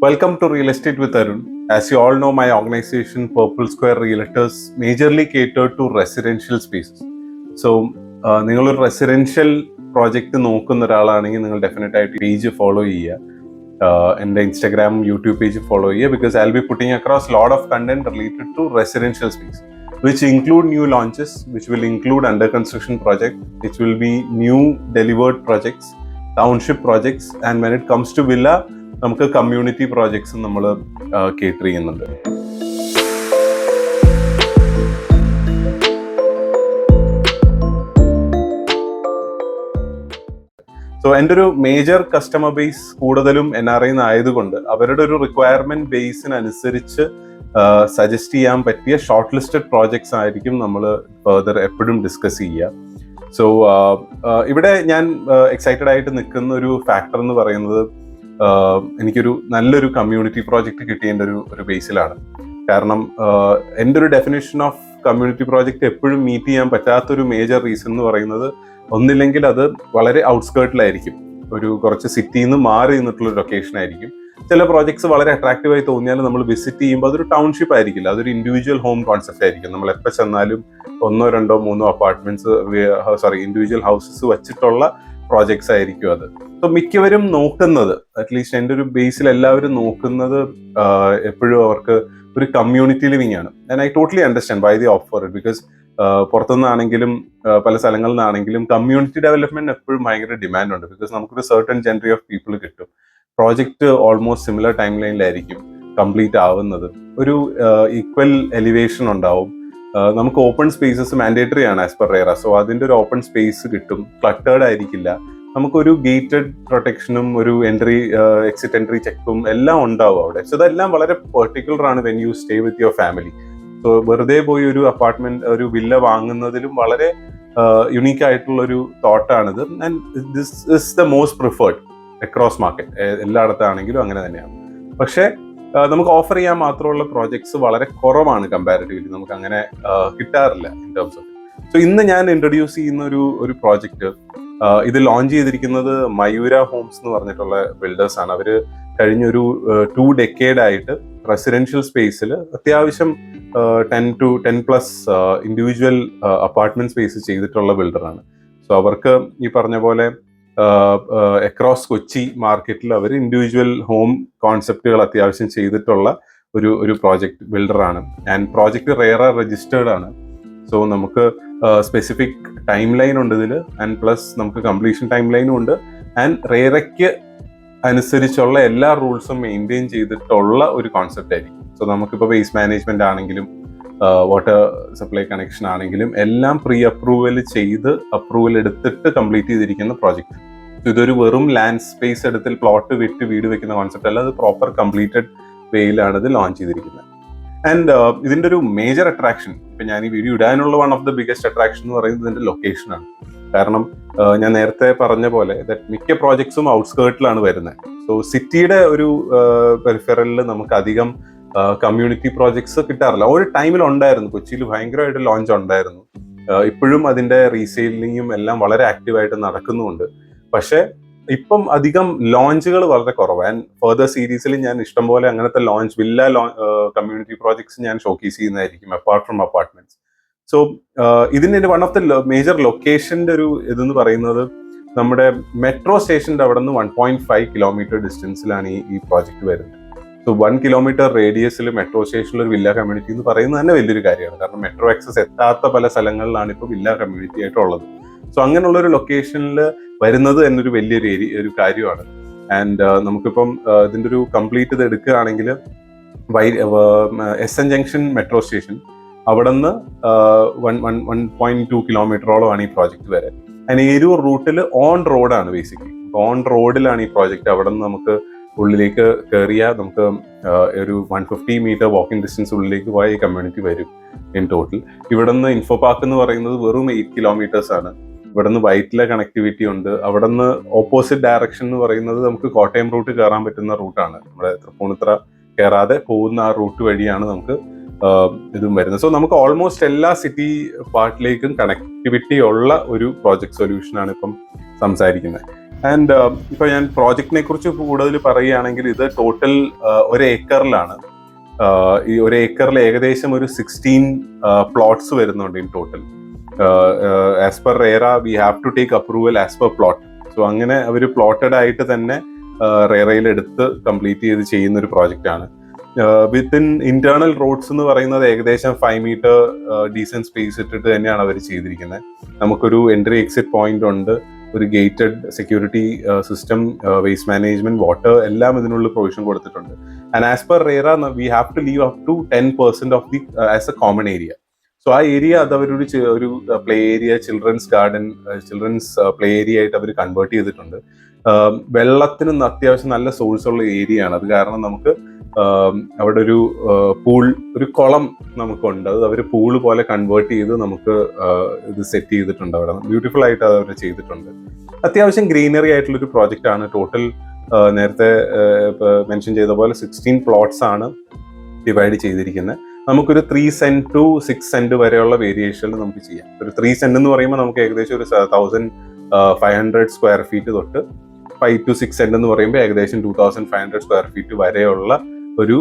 Welcome to Real Estate with Arun. As you all know, my organization, Purple Square Realtors, majorly cater to residential spaces. So, നിങ്ങളൊരു residential project നോക്കുന്ന ഒരാളാണെങ്കിൽ നിങ്ങൾ definite ആയിട്ട് page follow ചെയ്യുക. എൻ്റെ Instagram YouTube page follow ചെയ്യുക because I will be putting across lot of content related to residential space which include new launches, which will include under construction project, which will be new delivered projects, township projects, and when it comes to villa, നമുക്ക് community projects നമ്മൾ cater ചെയ്യുന്നുണ്ട്. So എൻ്റെ ഒരു major customer base കൂടുതലും NRI ആയതുകൊണ്ട് അവരുടെ ഒരു requirement ബേസിനനുസരിച്ച് suggest ചെയ്യാൻ പറ്റിയ ഷോർട്ട് ലിസ്റ്റഡ് പ്രോജക്ട്സ് ആയിരിക്കും നമ്മൾ ഫർദർ എപ്പോഴും ഡിസ്കസ് ചെയ്യുക. സോ ഇവിടെ ഞാൻ എക്സൈറ്റഡ് ആയിട്ട് നിൽക്കുന്ന ഒരു ഫാക്ടർ എന്ന് പറയുന്നത് എനിക്കൊരു നല്ലൊരു കമ്മ്യൂണിറ്റി പ്രോജക്റ്റ് കിട്ടിയതിൻ്റെ ഒരു ബേസിലാണ്. കാരണം എൻ്റെ ഒരു ഡെഫിനേഷൻ ഓഫ് കമ്മ്യൂണിറ്റി പ്രോജക്റ്റ് എപ്പോഴും മീറ്റ് ചെയ്യാൻ പറ്റാത്തൊരു മേജർ റീസൺ എന്ന് പറയുന്നത് ഒന്നില്ലെങ്കിൽ അത് വളരെ ഔട്ട്സ്കേർട്ടിലായിരിക്കും, ഒരു കുറച്ച് സിറ്റിയിൽ നിന്ന് മാറി നിന്നിട്ടുള്ള ലൊക്കേഷൻ ആയിരിക്കും. ചില പ്രോജക്ട്സ് വളരെ അട്രാക്റ്റീവായി തോന്നിയാലും നമ്മൾ വിസിറ്റ് ചെയ്യുമ്പോൾ അതൊരു ടൗൺഷിപ്പ് ആയിരിക്കില്ല, അതൊരു ഇൻഡിവിജ്വൽ ഹോം കോൺസെപ്റ്റ് ആയിരിക്കും. നമ്മൾ എപ്പോൾ ചെന്നാലും 1, 2, 3 അപ്പാർട്ട്മെന്റ്സ് ഇൻഡിവിജ്വൽ ഹൗസസ് വെച്ചിട്ടുള്ള പ്രോജക്ട്സ് ആയിരിക്കും അത്. സോ മിക്കവരും നോക്കുന്നത്, അറ്റ്ലീസ്റ്റ് എൻ്റെ ഒരു ബേസിൽ എല്ലാവരും നോക്കുന്നത് എപ്പോഴും അവർക്ക് ഒരു കമ്മ്യൂണിറ്റി ലിവിംഗ് ആണ്. And I totally understand why they offer it. Because പുറത്തുനിന്നാണെങ്കിലും പല സ്ഥലങ്ങളിൽ നിന്നാണെങ്കിലും കമ്മ്യൂണിറ്റി ഡെവലപ്മെന്റ് എപ്പോഴും ഭയങ്കര ഡിമാൻഡ് ഉണ്ട്. ബിക്കോസ് നമുക്കൊരു സർട്ടൺ ജനററി ഓഫ് പീപ്പിൾ കിട്ടും. പ്രോജക്റ്റ് ഓൾമോസ്റ്റ് സിമിലർ ടൈം ലൈനിലായിരിക്കും കംപ്ലീറ്റ് ആവുന്നത്. ഒരു ഈക്വൽ എലിവേഷൻ ഉണ്ടാവും. നമുക്ക് ഓപ്പൺ സ്പേസസ് മാൻഡേറ്ററി ആണ് ആസ് പെർ റേറ. സോ അതിൻ്റെ ഒരു ഓപ്പൺ സ്പേസ് കിട്ടും. ക്ലട്ടേർഡ് ആയിരിക്കില്ല. നമുക്കൊരു ഗേറ്റഡ് പ്രൊട്ടക്ഷനും ഒരു എക്സിറ്റ് എൻട്രി ചെക്കും എല്ലാം ഉണ്ടാവും അവിടെ. സോ ഇതെല്ലാം വളരെ പെർട്ടിക്കുലർ ആണ് when you stay with your family. So വെറുതെ പോയി ഒരു അപ്പാർട്ട്മെന്റ്, ഒരു വില്ല വാങ്ങുന്നതിലും വളരെ യുണീക്ക് ആയിട്ടുള്ള ഒരു തോട്ടാണിത്. And this is the most preferred across market. എല്ലായിടത്താണെങ്കിലും അങ്ങനെ തന്നെയാണ്. പക്ഷേ നമുക്ക് ഓഫർ ചെയ്യാൻ മാത്രമുള്ള പ്രോജക്ട്സ് വളരെ കുറവാണ് കമ്പാരിറ്റീവ്ലി. നമുക്ക് അങ്ങനെ കിട്ടാറില്ല ഇൻ ടേംസ് ഓഫ്. സോ ഇന്ന് ഞാൻ ഇൻട്രൊഡ്യൂസ് ചെയ്യുന്ന ഒരു പ്രോജക്റ്റ്, ഇത് ലോഞ്ച് ചെയ്തിരിക്കുന്നത് മയൂര ഹോംസ് എന്ന് പറഞ്ഞിട്ടുള്ള ബിൽഡേഴ്സ് ആണ്. അവര് കഴിഞ്ഞൊരു 2 decade ആയിട്ട് റെസിഡൻഷ്യൽ സ്പേസിൽ അത്യാവശ്യം 10+ ഇൻഡിവിജ്വൽ അപ്പാർട്ട്മെന്റ് സ്പേസ് ചെയ്തിട്ടുള്ള ബിൽഡറാണ്. സോ അവർക്ക് ഈ പറഞ്ഞ പോലെ അക്രോസ് കൊച്ചി മാർക്കറ്റിൽ അവർ ഇൻഡിവിജ്വൽ ഹോം കോൺസെപ്റ്റുകൾ അത്യാവശ്യം ചെയ്തിട്ടുള്ള ഒരു പ്രോജക്റ്റ് ബിൽഡറാണ്. ആൻഡ് പ്രോജക്റ്റ് റേറ രജിസ്റ്റേർഡ് ആണ്. സോ നമുക്ക് സ്പെസിഫിക് ടൈം ലൈൻ ഉണ്ട് ഇതിൽ. ആൻഡ് പ്ലസ് നമുക്ക് കംപ്ലീഷൻ ടൈം ലൈനും ഉണ്ട്. ആൻഡ് റേറയ്ക്ക് അനുസരിച്ചുള്ള എല്ലാ റൂൾസും മെയിൻറ്റെയിൻ ചെയ്തിട്ടുള്ള ഒരു കോൺസെപ്റ്റ് ആയിരിക്കും. സോ നമുക്കിപ്പോൾ വേസ്റ്റ് മാനേജ്മെന്റ് ആണെങ്കിലും വാട്ടർ സപ്ലൈ കണക്ഷൻ ആണെങ്കിലും എല്ലാം പ്രീ അപ്രൂവൽ ചെയ്ത് അപ്രൂവൽ എടുത്തിട്ട് കംപ്ലീറ്റ് ചെയ്തിരിക്കുന്ന പ്രോജക്റ്റ്. ഇതൊരു വെറും ലാൻഡ് സ്പേസ് എടുത്തിൽ പ്ലോട്ട് വിറ്റ് വീട് വെക്കുന്ന കോൺസെപ്റ്റ് അല്ല, അത് പ്രോപ്പർ കംപ്ലീറ്റഡ് വേയിലാണ് ഇത് ലോഞ്ച് ചെയ്തിരിക്കുന്നത്. ആൻഡ് ഇതിന്റെ ഒരു മേജർ അട്രാക്ഷൻ, ഇപ്പൊ ഞാൻ ഈ വീഡിയോ ഇടാനുള്ള one of the biggest attraction എന്ന് പറയുന്നത് ഇതിന്റെ ലൊക്കേഷനാണ്. കാരണം ഞാൻ നേരത്തെ പറഞ്ഞ പോലെ മിക്ക പ്രോജക്ട്സും ഔട്ട്സ്കേർട്ടിലാണ് വരുന്നത്. സോ സിറ്റിയുടെ ഒരു പെരിഫറലിൽ നമുക്ക് അധികം കമ്മ്യൂണിറ്റി പ്രോജക്ട്സ് കിട്ടാറില്ല. ഒരു ടൈമിൽ ഉണ്ടായിരുന്നു, കൊച്ചിയിൽ ഭയങ്കരമായിട്ട് ലോഞ്ച് ഉണ്ടായിരുന്നു. ഇപ്പോഴും അതിന്റെ റീസെയിലിങ്ങും എല്ലാം വളരെ ആക്റ്റീവായിട്ട് നടക്കുന്നുണ്ട്. പക്ഷെ ഇപ്പം അധികം ലോഞ്ചുകൾ വളരെ കുറവ്. ആൻഡ് ഫർദർ സീരീസിൽ ഞാൻ ഇഷ്ടംപോലെ അങ്ങനത്തെ വില്ല കമ്മ്യൂണിറ്റി പ്രോജക്ട്സ് ഞാൻ ഷോക്കേസ് ചെയ്യുന്നതായിരിക്കും അപ്പാർട്ട് ഫ്രം അപ്പാർട്ട്മെന്റ്സ്. സോ ഇതിന്റെ വൺ ഓഫ് ദ മേജർ ലൊക്കേഷന്റെ ഒരു ഇതെന്ന് പറയുന്നത് നമ്മുടെ മെട്രോ സ്റ്റേഷന്റെ അവിടെ നിന്ന് 1.5 കിലോമീറ്റർ ഡിസ്റ്റൻസിലാണ് ഈ പ്രോജക്റ്റ് വരുന്നത്. സോ 1 കിലോമീറ്റർ റേഡിയസിൽ മെട്രോ സ്റ്റേഷനിൽ ഒരു വില്ല കമ്മ്യൂണിറ്റി എന്ന് പറയുന്നത് തന്നെ വലിയൊരു കാര്യമാണ്. കാരണം മെട്രോ ആക്സസ് എത്താത്ത പല സ്ഥലങ്ങളിലാണ് ഇപ്പോൾ വില്ല കമ്മ്യൂണിറ്റി ആയിട്ടുള്ളത്. സോ അങ്ങനെയുള്ള ഒരു ലൊക്കേഷനിൽ വരുന്നത് തന്നെ ഒരു വലിയൊരു കാര്യമാണ്. ആൻഡ് നമുക്കിപ്പം ഇതിന്റെ ഒരു കംപ്ലീറ്റ് ഇത് എടുക്കുകയാണെങ്കിൽ SN ജംഗ്ഷൻ മെട്രോ സ്റ്റേഷൻ അവിടെ നിന്ന് 1.2 കിലോമീറ്ററോളമാണ് ഈ പ്രോജക്റ്റ് വരെ. ആൻഡ് ഏരൂർ റൂട്ടിൽ ഓൺ റോഡാണ് ബേസിക്കലി. ഓൺ റോഡിലാണ് ഈ പ്രോജക്റ്റ്. അവിടെ നിന്ന് നമുക്ക് ഉള്ളിലേക്ക് കയറിയാൽ നമുക്ക് ഒരു 150 മീറ്റർ വാക്കിംഗ് ഡിസ്റ്റൻസ് ഉള്ളിലേക്ക് പോയ ഈ കമ്മ്യൂണിറ്റി വരും ഇൻ ടോട്ടൽ. ഇവിടെ നിന്ന് ഇൻഫോ പാർക്ക് എന്ന് പറയുന്നത് വെറും 8 കിലോമീറ്റേഴ്സ് ആണ്. ഇവിടെ നിന്ന് വൈറ്റിലെ കണക്ടിവിറ്റി ഉണ്ട്. അവിടെ നിന്ന് ഓപ്പോസിറ്റ് ഡയറക്ഷൻ എന്ന് പറയുന്നത് നമുക്ക് കോട്ടയം റൂട്ട് കയറാൻ പറ്റുന്ന റൂട്ടാണ്. നമ്മുടെ തൃപ്പൂണിത്തുറ കയറാതെ പോകുന്ന ആ റൂട്ട് വഴിയാണ് നമുക്ക് ഇതും വരുന്നത്. സോ നമുക്ക് ഓൾമോസ്റ്റ് എല്ലാ സിറ്റി പാർട്ടിലേക്കും കണക്ടിവിറ്റി ഉള്ള ഒരു പ്രോജക്ട് സൊല്യൂഷനാണ് ഇപ്പം സംസാരിക്കുന്നത്. ആൻഡ് ഇപ്പൊ ഞാൻ പ്രോജക്റ്റിനെ കുറിച്ച് കൂടുതൽ പറയുകയാണെങ്കിൽ ഇത് ടോട്ടൽ 1 ഏക്കറിലാണ്. ഈ 1 ഏക്കറിൽ ഏകദേശം ഒരു 16 പ്ലോട്ട്സ് വരുന്നുണ്ട് in total. As per RERA we have to take approval as per plot. So അങ്ങനെ അവർ പ്ലോട്ടഡ് ആയിട്ട് തന്നെ റേറയിൽ എടുത്ത് കംപ്ലീറ്റ് ചെയ്ത് ചെയ്യുന്ന ഒരു പ്രോജക്റ്റ് ആണ്. വിത്തിൻ ഇന്റേണൽ റോഡ്സ് എന്ന് പറയുന്നത് ഏകദേശം 5 മീറ്റർ ഡീസന്റ് സ്പേസ് ഇട്ടിട്ട് തന്നെയാണ് അവർ ചെയ്തിരിക്കുന്നത്. നമുക്കൊരു എൻട്രി എക്സിറ്റ് പോയിന്റ് ഉണ്ട്, ഒരു gated security system, waste management, water എല്ലാം ഇതിനുള്ളിൽ പ്രൊവിഷൻ കൊടുത്തിട്ടുണ്ട്. And as per RERA we have to leave up to 10% of the as a common area. So ആ ഏരിയ അത് അവരൊരു play area, children's garden, children's play area ആയിട്ട് അവർ convert ചെയ്തിട്ടുണ്ട്. വെള്ളത്തിന് അത്യാവശ്യം നല്ല സോഴ്സ് ഉള്ള ഏരിയ ആണ്. അത് കാരണം നമുക്ക് അവിടെ ഒരു പൂൾ, ഒരു കുളം നമുക്കുണ്ട്. അത് അവർ പൂള് പോലെ കൺവേർട്ട് ചെയ്ത് നമുക്ക് ഇത് സെറ്റ് ചെയ്തിട്ടുണ്ട്. അവിടെ ബ്യൂട്ടിഫുൾ ആയിട്ട് അത് അവർ ചെയ്തിട്ടുണ്ട്. അത്യാവശ്യം ഗ്രീനറി ആയിട്ടുള്ളൊരു പ്രോജക്റ്റ് ആണ്. ടോട്ടൽ നേരത്തെ മെൻഷൻ ചെയ്ത പോലെ 16 പ്ലോട്ട്സ് ആണ് ഡിവൈഡ് ചെയ്തിരിക്കുന്നത്. നമുക്കൊരു 3 സെന്റ് ടു 6 സെന്റ് വരെയുള്ള വേരിയേഷനിൽ നമുക്ക് ചെയ്യാം. ഒരു 3 സെന്റ് എന്ന് പറയുമ്പോൾ നമുക്ക് ഏകദേശം ഒരു 1500 സ്ക്വയർ ഫീറ്റ് തൊട്ട് 5 to 6 സെന്റ് എന്ന് പറയുമ്പോൾ ഏകദേശം 2500 സ്ക്വയർ ഫീറ്റ് വരെയുള്ള ഒരു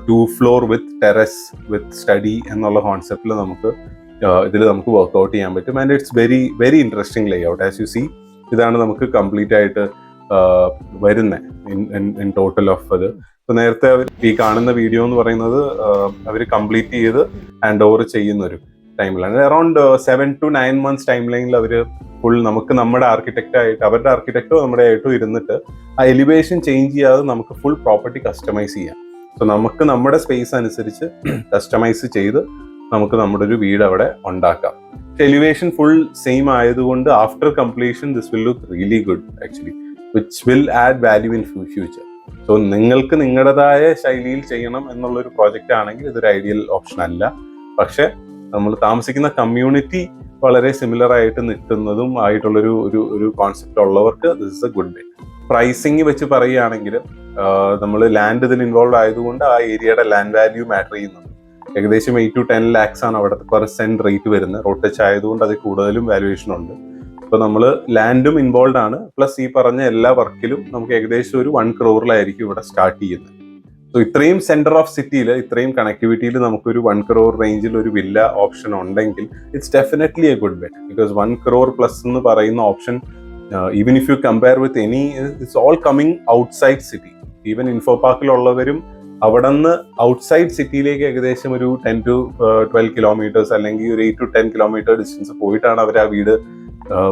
2 floor with terrace with study എന്നുള്ള കോൺസെപ്റ്റിൽ നമുക്ക് ഇതിൽ നമുക്ക് വർക്ക്ഔട്ട് ചെയ്യാൻ പറ്റും. And it's very very interesting layout. As you see, ഇതാണ് നമുക്ക് കംപ്ലീറ്റ് ആയിട്ട് വരുന്നത് ഇൻ ടോട്ടൽ ഓഫ് അത്. ഇപ്പൊ നേരത്തെ അവർ ഈ കാണുന്ന വീഡിയോ എന്ന് പറയുന്നത് അവർ കംപ്ലീറ്റ് ചെയ്ത് ഹാൻഡ് ഓവർ ചെയ്യുന്ന ഒരു ടൈമിലാണ്. അറൌണ്ട് 7 to 9 months ടൈം ലൈനിൽ അവർ ഫുൾ നമുക്ക് നമ്മുടെ ആർക്കിടെക്റ്റായിട്ട്, അവരുടെ ആർക്കിടെക്റ്റോ നമ്മുടെ ആയിട്ടോ ഇരുന്നിട്ട് ആ എലിവേഷൻ ചേഞ്ച് ചെയ്യാതെ നമുക്ക് ഫുൾ പ്രോപ്പർട്ടി കസ്റ്റമൈസ് ചെയ്യാം. സോ നമുക്ക് നമ്മുടെ സ്പേസ് അനുസരിച്ച് കസ്റ്റമൈസ് ചെയ്ത് നമുക്ക് നമ്മുടെ ഒരു വീട് അവിടെ ഉണ്ടാക്കാം. പക്ഷെ എലിവേഷൻ ഫുൾ സെയിം ആയതുകൊണ്ട് after completion this will look really good actually, which will add value in future. So നിങ്ങൾക്ക് നിങ്ങളുടേതായ ശൈലിയിൽ ചെയ്യണം എന്നുള്ളൊരു പ്രോജക്റ്റ് ആണെങ്കിൽ ഇതൊരു ഐഡിയൽ ഓപ്ഷൻ അല്ല. പക്ഷെ നമ്മൾ താമസിക്കുന്ന കമ്മ്യൂണിറ്റി വളരെ സിമിലർ ആയിട്ട് നിൽക്കുന്നതും ആയിട്ടുള്ളൊരു ഒരു കോൺസെപ്റ്റ് ഉള്ളവർക്ക് this is a good bet. Pricing വെച്ച് പറയുകയാണെങ്കിൽ നമ്മൾ ലാൻഡ് ഇതിൽ ഇൻവോൾവ് ആയതുകൊണ്ട് ആ ഏരിയയുടെ ലാൻഡ് വാല്യൂ മാറ്റർ ചെയ്യുന്നുണ്ട്. ഏകദേശം 8 to 10 lakhs ആണ് അവിടുത്തെ പെർ സെന്റ് റേറ്റ് വരുന്നത്. റോഡ് ടച്ച് ആയതുകൊണ്ട് അതിൽ കൂടുതലും വാല്യുവേഷൻ ഉണ്ട്. ഇപ്പൊ നമ്മൾ ലാൻഡും ഇൻവോൾവ് ആണ്, പ്ലസ് ഈ പറഞ്ഞ എല്ലാ വർക്കിലും നമുക്ക് ഏകദേശം ഒരു 1 crore ഇവിടെ സ്റ്റാർട്ട് ചെയ്യുന്നത്. സോ ഇത്രയും സെന്റർ ഓഫ് സിറ്റിയിൽ, ഇത്രയും കണക്ടിവിറ്റിയിൽ നമുക്കൊരു 1 crore റേഞ്ചിൽ ഒരു വില്ല ഓപ്ഷൻ ഉണ്ടെങ്കിൽ it's definitely a good bet. Because 1 crore plus എന്ന് പറയുന്ന option, even if you compare with any, it's all coming outside city. Even info പാർക്കിലുള്ളവരും അവിടെ നിന്ന് ഔട്ട്സൈഡ് സിറ്റിയിലേക്ക് ഏകദേശം ഒരു 10 to 12 kilometers അല്ലെങ്കിൽ ഒരു 8 to 10 kilometer ഡിസ്റ്റൻസ് പോയിട്ടാണ് അവർ ആ വീട്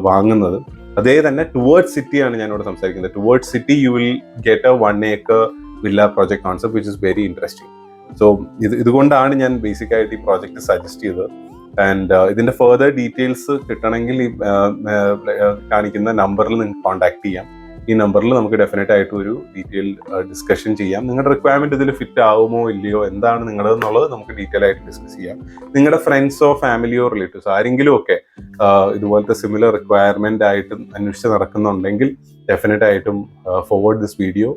വാങ്ങുന്നത്. അതേ തന്നെ ടുവേർഡ്സ് സിറ്റിയാണ് ഞാനിവിടെ സംസാരിക്കുന്നത്. Towards city you will get A 1 acre villa project concept which is very interesting. So ഇതുകൊണ്ടാണ് ഞാൻ ബേസിക് ആയിട്ട് ഈ പ്രോജക്റ്റ് സജസ്റ്റ് ചെയ്തത്. ആൻഡ് ഇതിന്റെ ഫെർദർ ഡീറ്റെയിൽസ് കിട്ടണമെങ്കിൽ ഈ കാണിക്കുന്ന നമ്പറിൽ നിങ്ങൾക്ക് കോൺടാക്ട് ചെയ്യാം. ഈ നമ്പറിൽ നമുക്ക് ഡെഫിനറ്റ് ആയിട്ട് ഒരു ഡീറ്റെയിൽ ഡിസ്കഷൻ ചെയ്യാം. നിങ്ങളുടെ റിക്വയർമെന്റ് ഇതിൽ ഫിറ്റ് ആവുമോ ഇല്ലയോ, എന്താണ് നിങ്ങളതെന്നുള്ളത് നമുക്ക് ഡീറ്റെയിൽ ആയിട്ട് ഡിസ്കസ് ചെയ്യാം. നിങ്ങളുടെ ഫ്രണ്ട്സോ ഫാമിലിയോ റിലേറ്റീവ്സോ ആരെങ്കിലും ഒക്കെ ഇതുപോലത്തെ സിമിലർ റിക്വയർമെന്റ് ആയിട്ട് അന്വേഷിച്ച് നടക്കുന്നുണ്ടെങ്കിൽ ഡെഫിനറ്റ് ആയിട്ടും forward this video,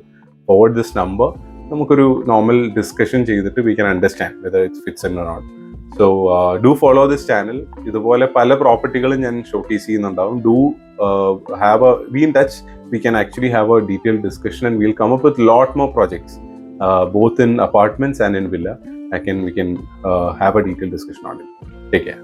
forward this number. നമുക്കൊരു നോർമൽ ഡിസ്കഷൻ ചെയ്തിട്ട് we can understand whether it fits in or not. So do follow this channel. ഇതുപോലെ പല പ്രോപ്പർട്ടികളും ഞാൻ ഷോക്കേസ് ചെയ്യുന്നുണ്ടാവും. Do have be in touch. We can actually have a detailed discussion and we'll come up with a lot more projects, both in apartments and in villa. We can have a detailed discussion on it. Take care.